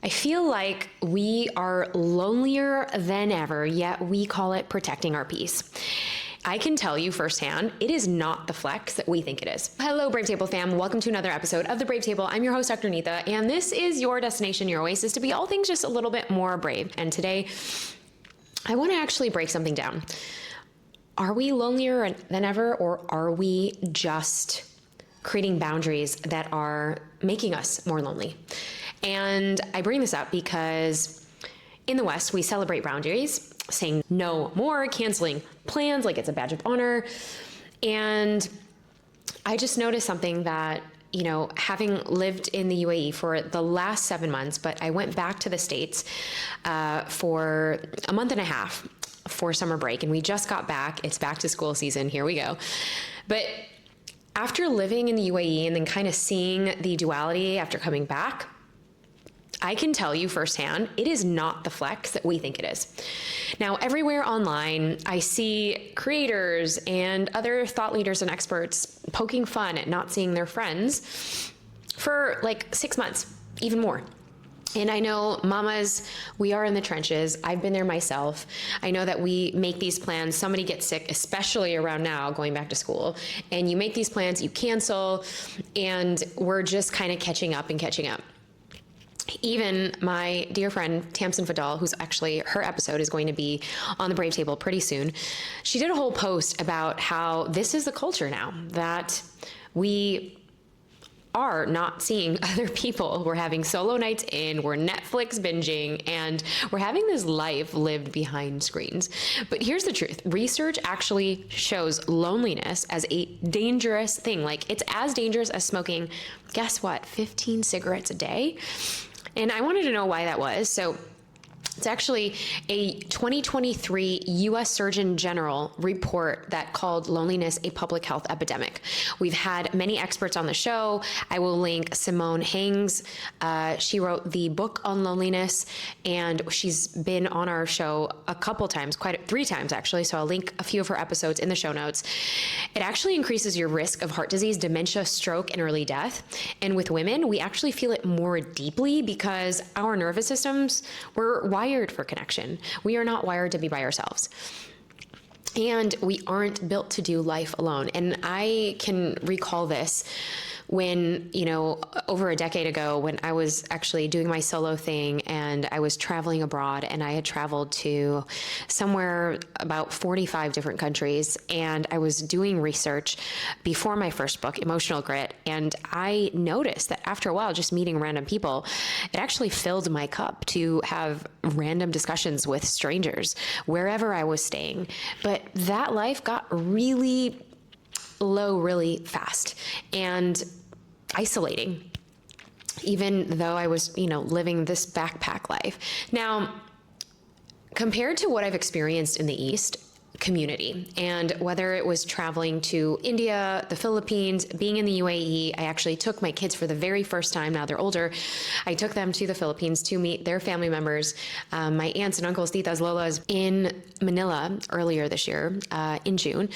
I feel like we are lonelier than ever, yet we call it protecting our peace. I can tell you firsthand, it is not the flex that we think it is. Hello, Brave Table fam. Welcome to another episode of The Brave Table. I'm your host, Dr. Neeta, and this is your destination, your oasis to be all things just a little bit more brave. And today, I want to actually break something down. Are we lonelier than ever, or are we just creating boundaries that are making us more lonely? And I bring this up because in the West, we celebrate boundaries, saying no more, canceling plans like it's a badge of honor. And I just noticed something that, having lived in the UAE for the last 7 months, but I went back to the States for a month and a half for summer break, and we just got back. It's back to school season. Here we go. But after living in the UAE and then kind of seeing the duality after coming back, I can tell you firsthand, it is not the flex that we think it is. Now, everywhere online, I see creators and other thought leaders and experts poking fun at not seeing their friends for like 6 months, even more. And I know mamas, we are in the trenches. I've been there myself. I know that we make these plans. Somebody gets sick, especially around now, going back to school. And you make these plans, you cancel, and we're just kind of catching up. Even my dear friend, Tamsin Fadal, who's actually, her episode is going to be on the Brave Table pretty soon. She did a whole post about how this is the culture now, that we are not seeing other people. We're having solo nights in, we're Netflix binging, and we're having this life lived behind screens. But here's the truth. Research actually shows loneliness as a dangerous thing. Like, it's as dangerous as smoking, guess what, 15 cigarettes a day? And I wanted to know why that was. So it's actually a 2023 U.S. Surgeon General report that called loneliness a public health epidemic. We've had many experts on the show. I will link Simone Hangs. She wrote the book on loneliness, and she's been on our show a couple times, 3 times actually. So I'll link a few of her episodes in the show notes. It actually increases your risk of heart disease, dementia, stroke, and early death. And with women, we actually feel it more deeply because our nervous systems were wired for connection. We are not wired to be by ourselves. And we aren't built to do life alone. And I can recall this when, over a decade ago, when I was actually doing my solo thing and I was traveling abroad, and I had traveled to somewhere about 45 different countries, and I was doing research before my first book, Emotional Grit. And I noticed that after a while, just meeting random people, it actually filled my cup to have random discussions with strangers wherever I was staying. But that life got really low really fast and isolating, even though I was, living this backpack life. Now, compared to what I've experienced in the East, community, and whether it was traveling to India, the Philippines, being in the UAE, I actually took my kids for the very first time. Now they're older. I took them to the Philippines to meet their family members, my aunts and uncles, titas, lolas, in Manila earlier this year, in June.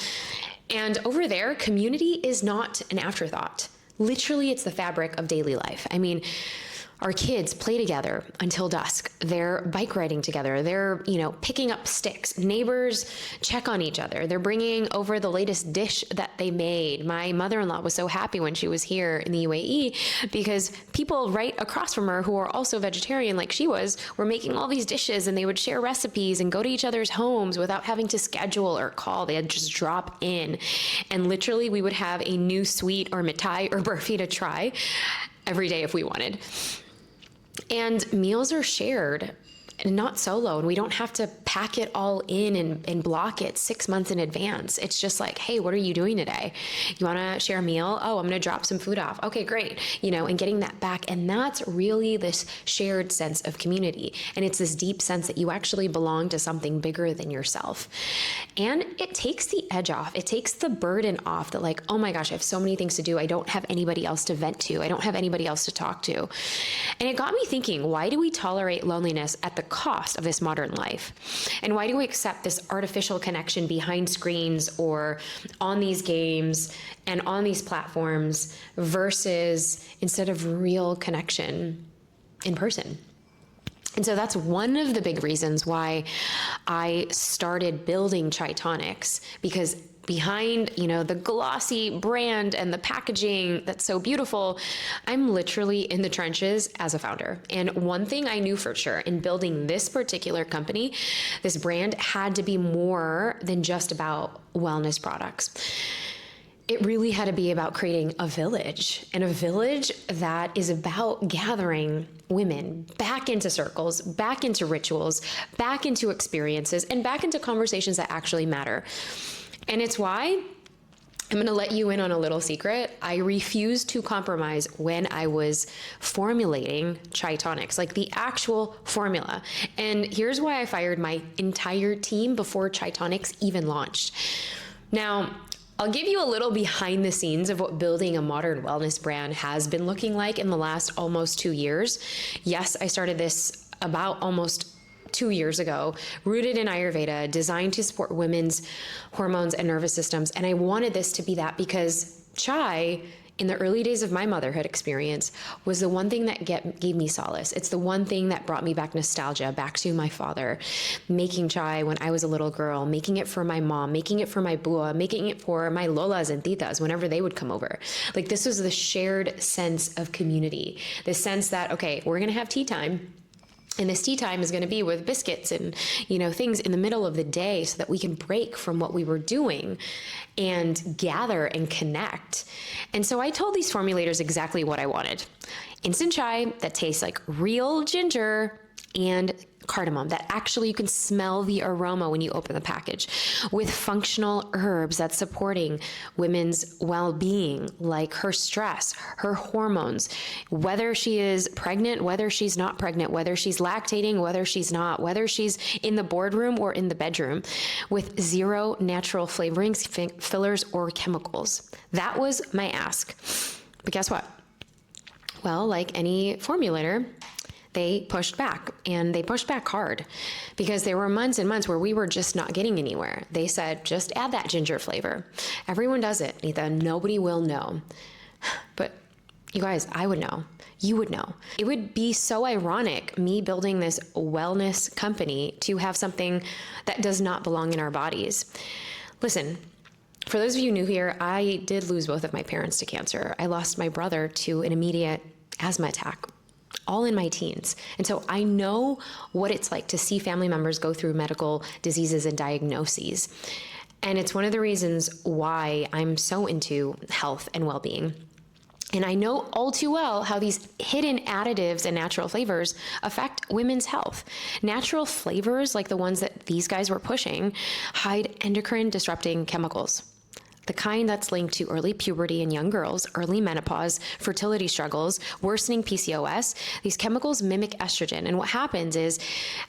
And over there, community is not an afterthought. Literally, it's the fabric of daily life. I mean, our kids play together until dusk. They're bike riding together. They're, picking up sticks. Neighbors check on each other. They're bringing over the latest dish that they made. My mother-in-law was so happy when she was here in the UAE because people right across from her who are also vegetarian like she was were making all these dishes, and they would share recipes and go to each other's homes without having to schedule or call. They'd just drop in. And literally we would have a new sweet or mithai or burfi to try every day if we wanted. And meals are shared and not solo, and we don't have to pack it all in and block it 6 months in advance. It's just like, hey, what are you doing today? You want to share a meal? Oh, I'm going to drop some food off. Okay, great. And getting that back. And that's really this shared sense of community. And it's this deep sense that you actually belong to something bigger than yourself. And it takes the edge off. It takes the burden off that, like, oh my gosh, I have so many things to do. I don't have anybody else to vent to. I don't have anybody else to talk to. And it got me thinking, why do we tolerate loneliness at the cost of this modern life? And why do we accept this artificial connection behind screens or on these games and on these platforms versus instead of real connection in person? And so that's one of the big reasons why I started building Chai Tonics, because behind, the glossy brand and the packaging that's so beautiful, I'm literally in the trenches as a founder. And one thing I knew for sure in building this particular company, this brand had to be more than just about wellness products. It really had to be about creating a village, and a village that is about gathering women back into circles, back into rituals, back into experiences, and back into conversations that actually matter. And it's why I'm going to let you in on a little secret. I refused to compromise when I was formulating Chai Tonics, like the actual formula. And here's why I fired my entire team before Chai Tonics even launched. Now, I'll give you a little behind the scenes of what building a modern wellness brand has been looking like in the last almost 2 years. Yes, I started this about almost 2 years ago, rooted in Ayurveda, designed to support women's hormones and nervous systems. And I wanted this to be that because chai, in the early days of my motherhood experience, was the one thing that gave me solace. It's the one thing that brought me back nostalgia, back to my father, making chai when I was a little girl, making it for my mom, making it for my bua, making it for my lolas and titas whenever they would come over. Like, this was the shared sense of community, the sense that, okay, we're going to have tea time. And this tea time is going to be with biscuits and, things in the middle of the day so that we can break from what we were doing and gather and connect. And so I told these formulators exactly what I wanted. Instant chai that tastes like real ginger and cardamom, that actually you can smell the aroma when you open the package, with functional herbs that's supporting women's well-being, like her stress, her hormones, whether she is pregnant, whether she's not pregnant, whether she's lactating, whether she's not, whether she's in the boardroom or in the bedroom, with zero natural flavorings, fillers, or chemicals. That was my ask. But guess what? Well, like any formulator, they pushed back, and they pushed back hard, because there were months and months where we were just not getting anywhere. They said, just add that ginger flavor. Everyone does it, Neeta. Nobody will know. But you guys, I would know. You would know. It would be so ironic, me building this wellness company, to have something that does not belong in our bodies. Listen, for those of you new here, I did lose both of my parents to cancer. I lost my brother to an immediate asthma attack, all in my teens. And so I know what it's like to see family members go through medical diseases and diagnoses. And it's one of the reasons why I'm so into health and well-being. And I know all too well how these hidden additives and natural flavors affect women's health. Natural flavors, like the ones that these guys were pushing, hide endocrine disrupting chemicals. The kind that's linked to early puberty in young girls, early menopause, fertility struggles, worsening PCOS. These chemicals mimic estrogen. And what happens is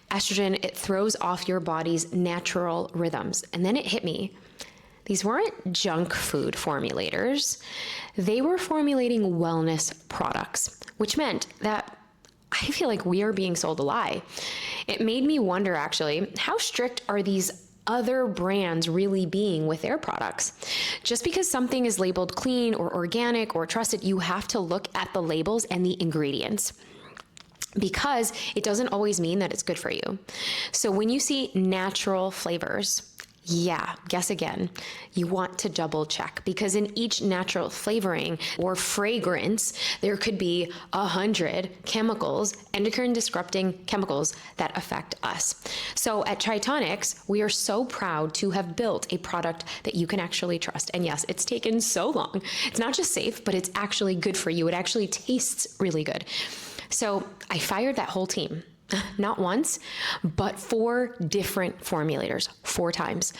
estrogen, it throws off your body's natural rhythms. And then it hit me. These weren't junk food formulators. They were formulating wellness products, which meant that I feel like we are being sold a lie. It made me wonder, actually, how strict are these other brands really being with their products? Just because something is labeled clean or organic or trusted, you have to look at the labels and the ingredients, because it doesn't always mean that it's good for you. So when you see natural flavors, guess again. You want to double check, because in each natural flavoring or fragrance, there could be 100 chemicals, endocrine disrupting chemicals that affect us. So at Chai Tonics, we are so proud to have built a product that you can actually trust. And yes, it's taken so long. It's not just safe, but it's actually good for you. It actually tastes really good. So I fired that whole team. Not once, but 4 different formulators, 4 times.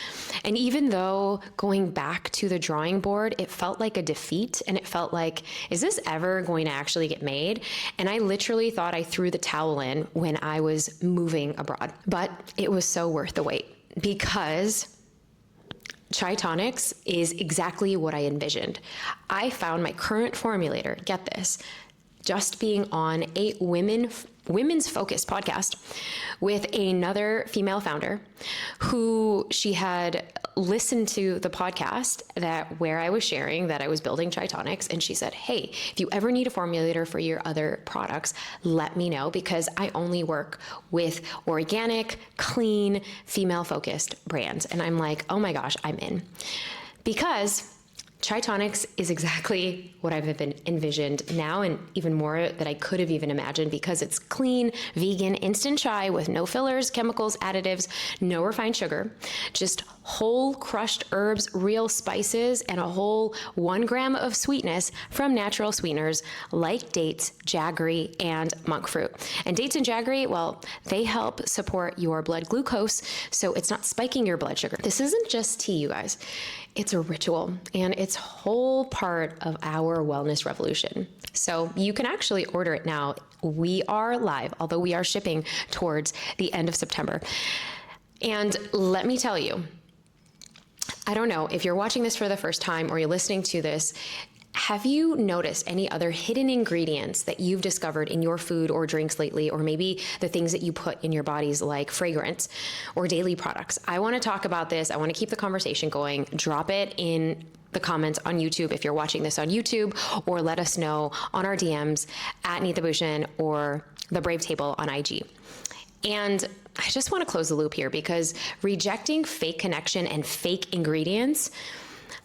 And even though going back to the drawing board, it felt like a defeat, and it felt like, is this ever going to actually get made? And I literally thought I threw the towel in when I was moving abroad. But it was so worth the wait, because Chai Tonics is exactly what I envisioned. I found my current formulator, get this, just being on a women women's focused podcast with another female founder who she had listened to the podcast where I was sharing that I was building Chai Tonics. And she said, hey, if you ever need a formulator for your other products, let me know, because I only work with organic, clean, female focused brands. And I'm like, oh my gosh, I'm in. Because Chai Tonics is exactly what I've been envisioned now, and even more that I could have even imagined, because it's clean, vegan, instant chai with no fillers, chemicals, additives, no refined sugar, just whole crushed herbs, real spices, and a whole 1 gram of sweetness from natural sweeteners like dates, jaggery, and monk fruit. And dates and jaggery, well, they help support your blood glucose, so it's not spiking your blood sugar. This isn't just tea, you guys. It's a ritual, and it's whole part of our wellness revolution. So you can actually order it now. We are live, although we are shipping towards the end of September. And let me tell you, I don't know if you're watching this for the first time or you're listening to this, have you noticed any other hidden ingredients that you've discovered in your food or drinks lately, or maybe the things that you put in your bodies like fragrance or daily products? I want to talk about this. I want to keep the conversation going. Drop it in the comments on YouTube if you're watching this on YouTube, or let us know on our DMs at Neeta Bhushan or The Brave Table on IG. And I just want to close the loop here, because rejecting fake connection and fake ingredients,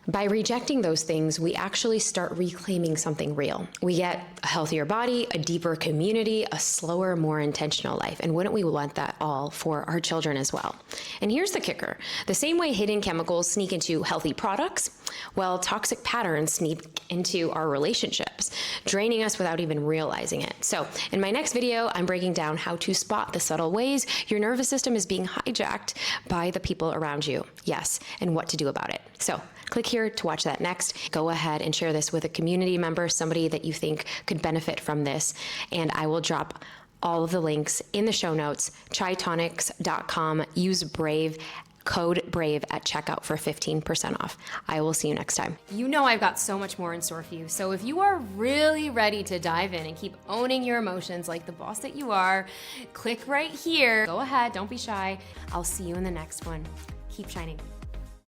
by rejecting those things, we actually start reclaiming something real. We get a healthier body, a deeper community, a slower, more intentional life. And wouldn't we want that all for our children as well? And here's the kicker. The same way hidden chemicals sneak into healthy products, well, toxic patterns sneak into our relationships, draining us without even realizing it. So in my next video, I'm breaking down how to spot the subtle ways your nervous system is being hijacked by the people around you. Yes, and what to do about it. So click here to watch that next. Go ahead and share this with a community member, somebody that you think could benefit from this. And I will drop all of the links in the show notes, chaitonics.com. Use BRAVE, code BRAVE at checkout for 15% off. I will see you next time. You know I've got so much more in store for you. So if you are really ready to dive in and keep owning your emotions like the boss that you are, click right here. Go ahead, don't be shy. I'll see you in the next one. Keep shining.